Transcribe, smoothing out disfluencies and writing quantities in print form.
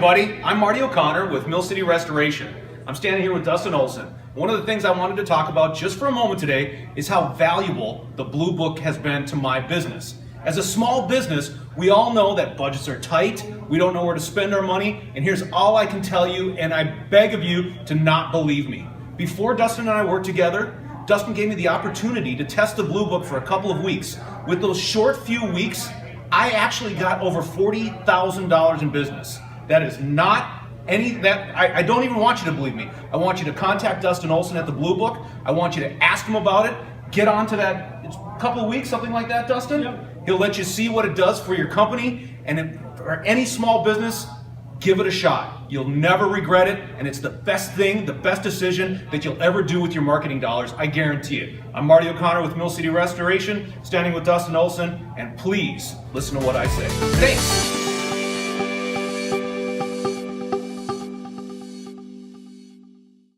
everybody, I'm Marty O'Connor with Mill City Restoration. I'm standing here with Dustin Olson. One of the things I wanted to talk about just for a moment today is how valuable the Blue Book has been to my business. As a small business, we all know that budgets are tight, we don't know where to spend our money, and here's all I can tell you, and I beg of you to not believe me. Before Dustin and I worked together, Dustin gave me the opportunity to test the Blue Book for a couple of weeks. With those short few weeks, I actually got over $40,000 in business. That is not I don't even want you to believe me. I want you to contact Dustin Olson at the Blue Book. I want you to ask him about it. Get on to that. It's a couple of weeks, something like that, Dustin. Yep. He'll let you see what it does for your company, and for any small business, give it a shot. You'll never regret it, and it's the best thing, the best decision that you'll ever do with your marketing dollars. I guarantee it. I'm Marty O'Connor with Mill City Restoration, standing with Dustin Olson, and please listen to what I say. Thanks.